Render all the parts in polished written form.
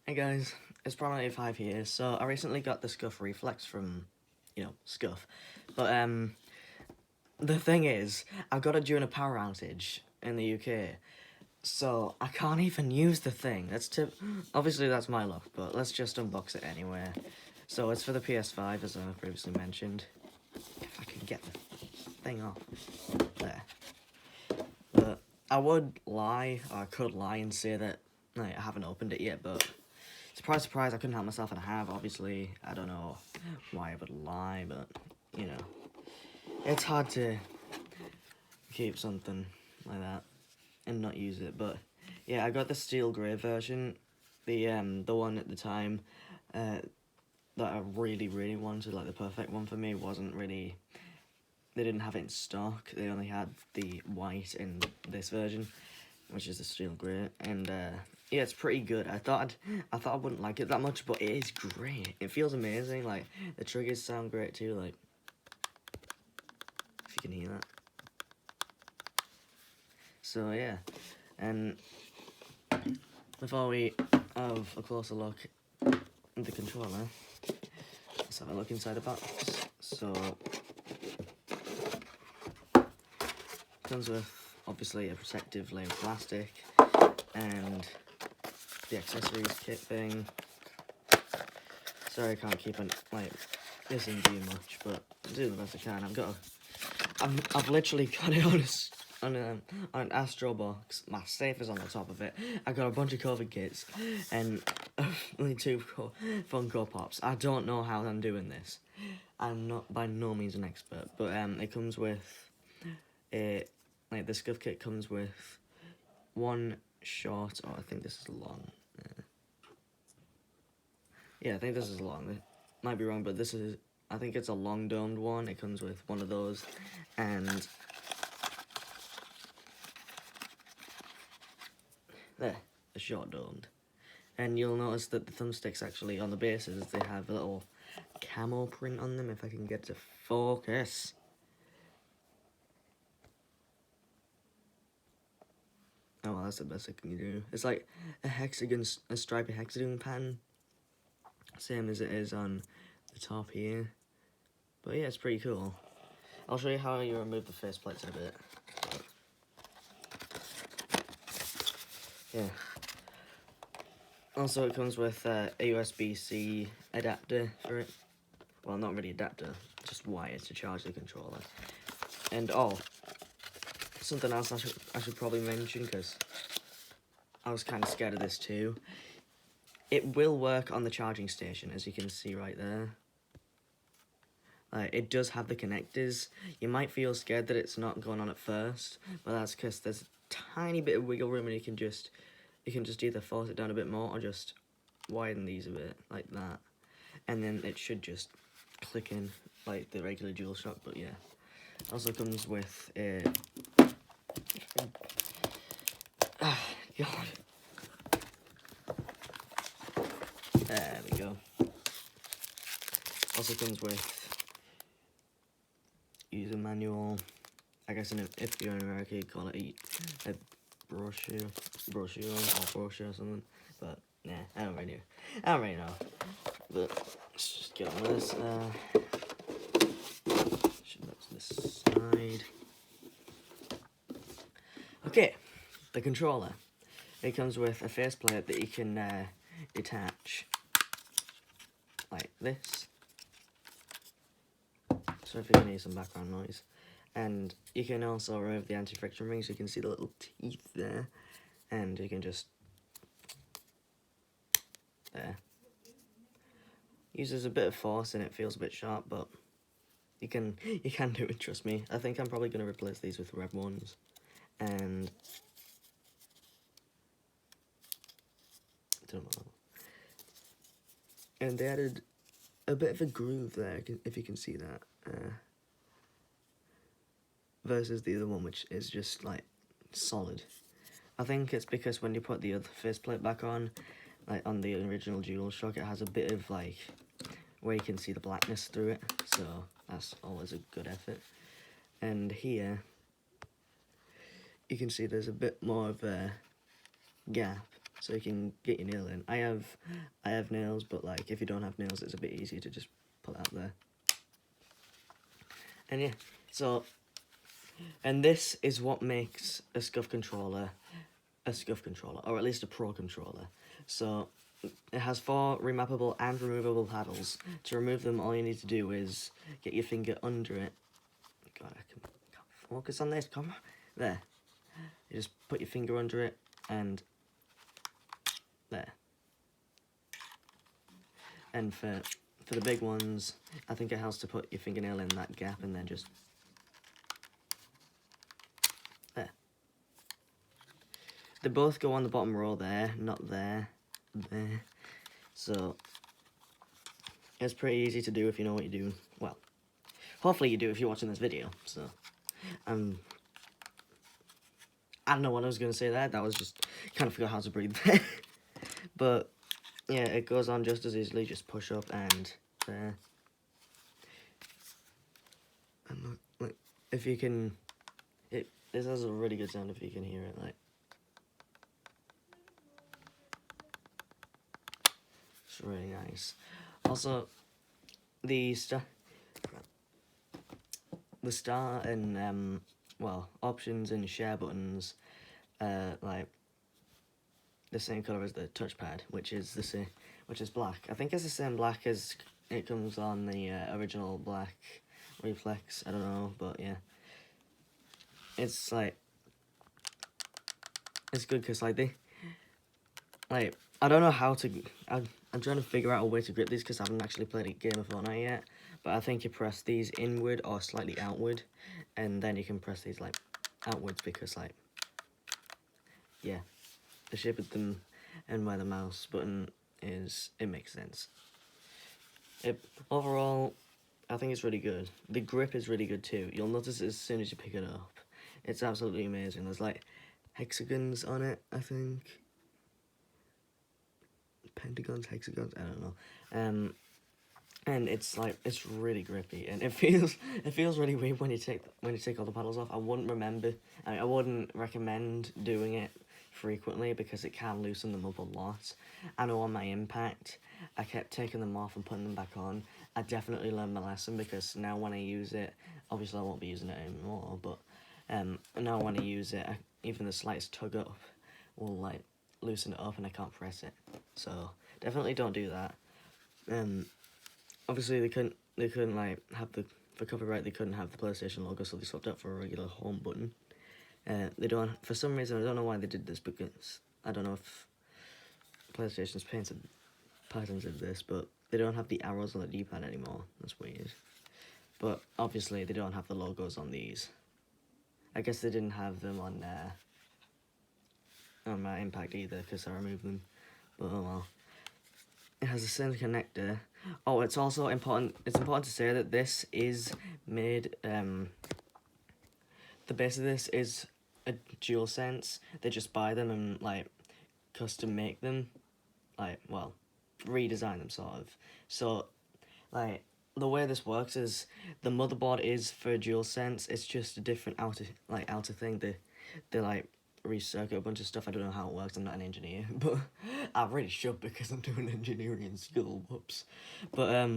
Hey guys, it's Prime85 here. So I recently got the Scuf reflex from, Scuf. But the thing is, I got it during a power outage in the UK. So I can't even use the thing. Obviously that's my luck, but let's just unbox it anyway. So it's for the PS5 as I previously mentioned. If I can get the thing off. There. But I would lie, or I could lie and say that I haven't opened it yet, but surprise, surprise, I couldn't help myself and I have, obviously. I don't know why I would lie, but, it's hard to keep something like that and not use it. But, yeah, I got the steel grey version, the one at the time that I really, really wanted, like the perfect one for me, wasn't really, they didn't have it in stock. They only had the white in this version, which is the steel grey, and yeah, it's pretty good. I thought I wouldn't like it that much, but it is great. It feels amazing. Like the triggers sound great too. Like if you can hear that. So yeah, and before we have a closer look at the controller, let's have a look inside the box. So comes with obviously a protective layer of plastic and the accessories kit thing. Sorry I can't keep listening to you much, but I'm doing the best I can. I've literally got it on an Astro box. My safe is on the top of it. I got a bunch of COVID kits and only 2 Funko Pops. I don't know how I'm doing this. I'm not by no means an expert, but it comes with the Scuf kit comes with one short, I think this is long. Yeah, I think this is long. Might be wrong, but I think it's a long domed one. It comes with one of those, and there, a short domed. And you'll notice that the thumbsticks actually, on the bases, they have a little camo print on them, if I can get to focus. Oh, well, that's the best I can do. It's like a stripy hexagon pattern, same as it is on the top here. But yeah, it's pretty cool. I'll show you how you remove the faceplates in a bit. Yeah. Also, it comes with a USB-C adapter for it. Well, not really adapter, just wires to charge the controller. And something else I should probably mention, because I was kind of scared of this too. It will work on the charging station, as you can see right there. It does have the connectors. You might feel scared that it's not going on at first, but that's because there's a tiny bit of wiggle room, and you can just either force it down a bit more or just widen these a bit like that, and then it should just click in like the regular DualShock. But yeah, also comes with a God, there we go. Also comes with user manual. I guess if you're in America, you'd call it a brochure or brochure or something. But nah, I don't really know. But let's just get on with this. Should look to this side. Okay, the controller. It comes with a faceplate that you can detach like this. So if you can hear some background noise. And you can also remove the anti-friction ring, so you can see the little teeth there. And you can just, there. Uses a bit of force and it feels a bit sharp, but you can do it, trust me. I think I'm probably going to replace these with red ones. And I don't know. And they added a bit of a groove there, if you can see that. Versus the other one, which is just like solid. I think it's because when you put the other faceplate back on, like on the original DualShock, it has a bit of like where you can see the blackness through it, so that's always a good effort. And here you can see there's a bit more of a gap, so you can get your nail in. I have nails, but like if you don't have nails, it's a bit easier to just pull out there. And yeah, so, and this is what makes a Scuf controller a Scuf controller, or at least a pro controller. So it has 4 remappable and removable paddles. To remove them, all you need to do is get your finger under it. God, I can't focus on this. Come on, there. You just put your finger under it, and there. And for the big ones, I think it helps to put your fingernail in that gap and then just there. They both go on the bottom row there, not there, there. So it's pretty easy to do if you know what you're doing. Well, hopefully you do if you're watching this video. So I don't know what I was going to say there. That was just kind of forgot how to breathe there. But yeah, it goes on just as easily. Just push up and there. And look, like, if you can, this has a really good sound if you can hear it. Like, it's really nice. Also, the start and well, options and share buttons, like the same color as the touchpad, which is black. I think it's the same black as it comes on the original black reflex. I don't know, but yeah, it's like it's good because like I don't know how to. I'm trying to figure out a way to grip these because I haven't actually played a game of Fortnite yet. But I think you press these inward or slightly outward, and then you can press these like outwards because like yeah, the shape of them and where the mouse button is, it makes sense. Overall, I think it's really good. The grip is really good too. You'll notice it as soon as you pick it up. It's absolutely amazing. There's like hexagons on it, I think. Pentagons, hexagons, I don't know. And it's like it's really grippy, and it feels really weird when you take all the paddles off. I wouldn't recommend doing it frequently because it can loosen them up a lot. I know on my impact, I kept taking them off and putting them back on. I definitely learned my lesson because now when I use it, obviously I won't be using it anymore, but now when I use it, even the slightest tug up will like loosen it up and I can't press it. So definitely don't do that. Obviously they couldn't like have for copyright they couldn't have the PlayStation logo, so they swapped out for a regular home button. They don't, for some reason, I don't know why they did this, because I don't know if PlayStation's painted patterns of this, but they don't have the arrows on the D-pad anymore. That's weird. But obviously they don't have the logos on these. I guess they didn't have them on my impact either because I removed them. But oh well. It has a center connector. Oh, it's also important. It's important to say that this is made. The base of this is a DualSense. They just buy them and like custom make them, like well, redesign them sort of. So, like the way this works is the motherboard is for DualSense. It's just a different outer thing. They like recircuit a bunch of stuff. I don't know how it works. I'm not an engineer, but I really should because I'm doing engineering in school. Whoops. But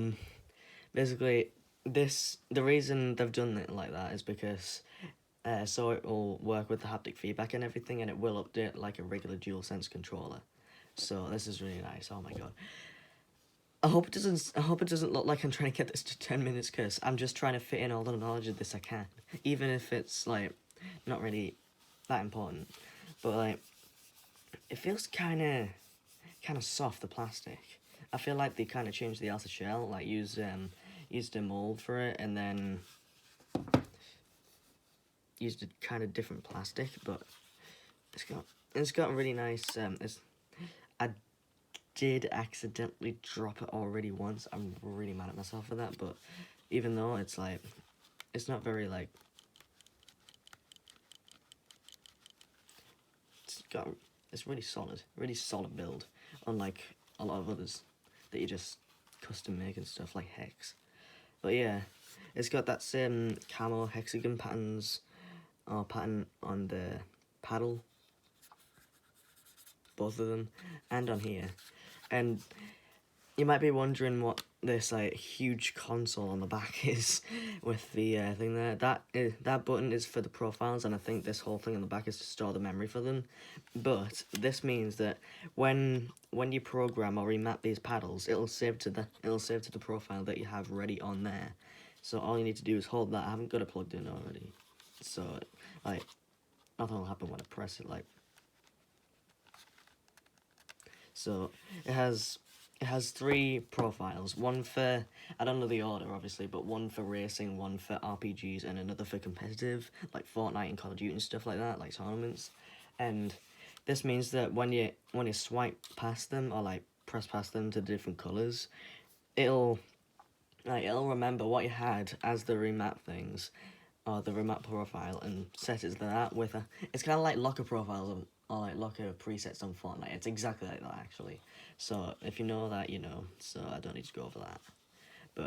basically, the reason they've done it like that is because so it will work with the haptic feedback and everything, and it will update like a regular DualSense controller. So this is really nice. Oh my god. I hope it doesn't look like I'm trying to get this to 10 minutes because I'm just trying to fit in all the knowledge of this I can, even if it's like not really that important. But like it feels kind of soft, the plastic. I feel like they kind of changed the outer shell, like used a mold for it, and then used a kind of different plastic. But it's got really nice. I did accidentally drop it already once. I'm really mad at myself for that. But even though it's like, it's not very like. It's really solid build, unlike a lot of others that you just custom make and stuff like Hex. But yeah, it's got that same camo hexagon pattern on the paddle. both of them, and on here. And you might be wondering what this like huge console on the back is with the thing there. That button is for the profiles, and I think this whole thing on the back is to store the memory for them. But this means that when you program or remap these paddles, it'll save to the profile that you have ready on there. So all you need to do is hold that. I haven't got it plugged in already, so like nothing will happen when I press it. Like, so it has 3 profiles. One for, I don't know the order obviously, but one for racing, one for RPGs, and another for competitive, like Fortnite and Call of Duty and stuff like that, like tournaments. And this means that when you swipe past them or like press past them to different colours, it'll remember what you had as the remap things, or the remap profile, and set it to that with a. It's kind of like locker profiles or like locker presets on Fortnite. It's exactly like that actually. So if you know that, you know. So I don't need to go over that. But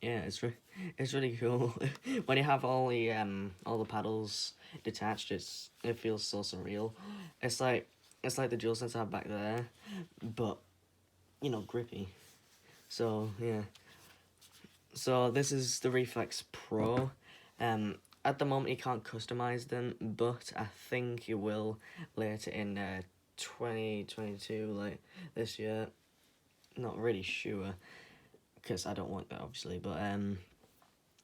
yeah, it's really cool when you have all the paddles detached. It feels so surreal. It's like the DualSense I have back there, but you know, grippy. So yeah. So this is the Reflex Pro. At the moment you can't customize them, but I think you will later in 2022, like this year. Not really sure, because I don't want that obviously, but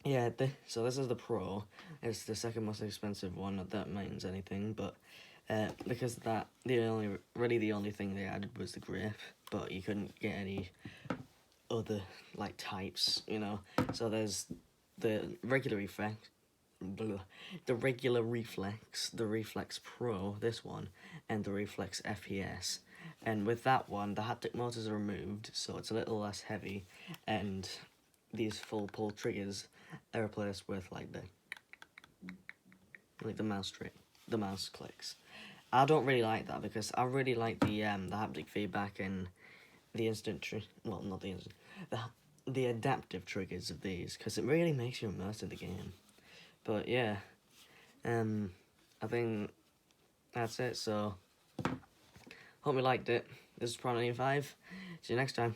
yeah. So this is the Pro. It's the second most expensive one. Not that means anything, but because of that, the only thing they added was the grip, but you couldn't get any other like types, you know. So there's the regular reflex, the Reflex Pro, this one, and the Reflex FPS. And with that one, the haptic motors are removed, so it's a little less heavy, and these full pull triggers are replaced with like the mouse clicks. I don't really like that because I really like the haptic feedback and the not the instant, the adaptive triggers of these, because it really makes you immersed in the game. But yeah, I think that's it. So hope you liked it. This is Prime 95. See you next time.